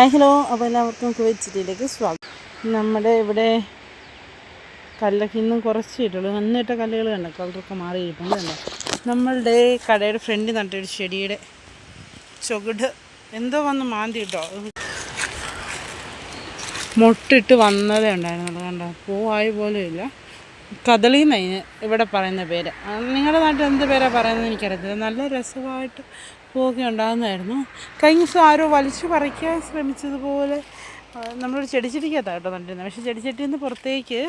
Hi hello. അപ്പോൾ എല്ലാവർക്കും Kuwait സിറ്റിയിലേക്ക് സ്വാഗതം. നമ്മുടെ ഇവിടെ കല്ലൊക്കെ ഇന്നും കുറച്ച് ഇട്ടുള്ളൂ. നന്നിട്ട കല്ലുകൾ കണ്ടോ, കളറൊക്കെ മാറിയിരിക്കുന്നു കണ്ടോ. നമ്മളുടെ കടയുടെ ഫ്രണ്ടിൽ നട്ടൊരു ചെടിയുടെ ചുവട് എന്തോ വന്ന് മാന്തി കിട്ടോ, മൊട്ടിട്ട് വന്നതേ ഉണ്ടായിരുന്നുള്ളൂ കണ്ടോ. പൂവായി പോലും ഇല്ല. കദളി എന്നതിന് ഇവിടെ പറയുന്ന പേര്. നിങ്ങളുടെ നാട്ടിൽ എന്ത് പേരാണ് പറയുന്നത് എനിക്കറിയത്തില്ല. നല്ല രസമായിട്ട് പൂവൊക്കെ ഉണ്ടാകുന്നതായിരുന്നു. കഴിഞ്ഞ ദിവസം ആരോ വലിച്ചു പറിക്കാൻ ശ്രമിച്ചതുപോലെ നമ്മളൊരു ചെടിച്ചട്ടിക്കകത്താണ് കേട്ടോ നട്ടിരുന്നത്. പക്ഷേ ചെടിച്ചട്ടിയിൽ നിന്ന് പുറത്തേക്ക്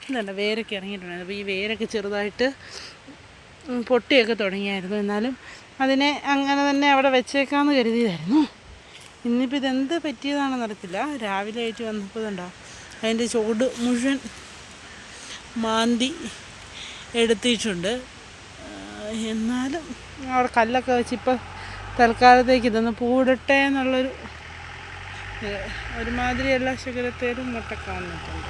എന്താണ് വേരൊക്കെ ഇറങ്ങിയിട്ടുണ്ടായിരുന്നു. അപ്പോൾ ഈ വേരൊക്കെ ചെറുതായിട്ട് പൊട്ടിയൊക്കെ തുടങ്ങിയായിരുന്നു. എന്നാലും അതിനെ അങ്ങനെ തന്നെ അവിടെ വെച്ചേക്കാമെന്ന് കരുതിയതായിരുന്നു. ഇന്നിപ്പോൾ ഇതെന്ത് പറ്റിയതാണെന്ന് അറിയത്തില്ല. രാവിലെ ആയിട്ട് വന്നപ്പോൾ ഇതുണ്ടോ, അതിൻ്റെ ചുവട് മുഴുവൻ മാന്തി എടുത്തിട്ടുണ്ട്. എന്നാലും അവിടെ കല്ലൊക്കെ വെച്ച് ഇപ്പോൾ തൽക്കാലത്തേക്ക് ഇതൊന്ന് പൂടട്ടെ എന്നുള്ളൊരു ഒരുമാതിരി എല്ലാ ശകലത്തേലും മുട്ടൊക്കെ വന്നിട്ടുണ്ട്.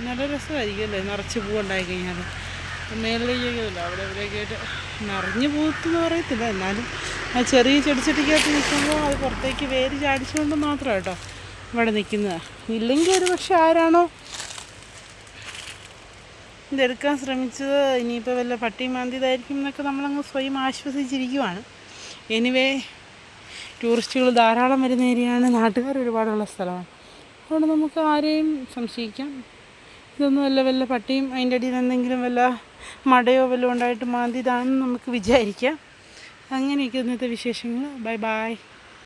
നല്ല രസമായിരിക്കും അല്ലേ നിറച്ച് പൂവുണ്ടായി കഴിഞ്ഞാൽ. മേളിലേക്കില്ല അവിടെ എവിടെയൊക്കെയായിട്ട് നിറഞ്ഞ് പൂത്തെന്ന് പറയത്തില്ല. എന്നാലും ആ ചെറിയ ചെടിച്ചട്ടിക്കകത്ത് നിൽക്കുമ്പോൾ അത് പുറത്തേക്ക് വേര് ചാടിച്ചുകൊണ്ട് മാത്രം കേട്ടോ ഇവിടെ നിൽക്കുന്നത്. ഇല്ലെങ്കിൽ ഒരു പക്ഷെ ആരാണോ ഇതെടുക്കാൻ ശ്രമിച്ചത് ഇനിയിപ്പോൾ വല്ല പട്ടി മാന്തിയതായിരിക്കും എന്നൊക്കെ നമ്മളങ്ങ് സ്വയം ആശ്വസിച്ചിരിക്കുവാണ്. എനിവേ ടൂറിസ്റ്റുകൾ ധാരാളം വരുന്ന ഏരിയയാണ്, നാട്ടുകാർ ഒരുപാടുള്ള സ്ഥലമാണ്. അതുകൊണ്ട് നമുക്ക് ആരെയും സംശയിക്കാം. ഇതൊന്നും വല്ല പട്ടിയും അതിൻ്റെ അടിയിൽ എന്തെങ്കിലും വല്ല മടയോ വല്ലതും ഉണ്ടായിട്ട് മാന്തിയതാണെന്ന് നമുക്ക് വിചാരിക്കാം. അങ്ങനെയൊക്കെ ഇന്നത്തെ വിശേഷങ്ങൾ. Bye bye.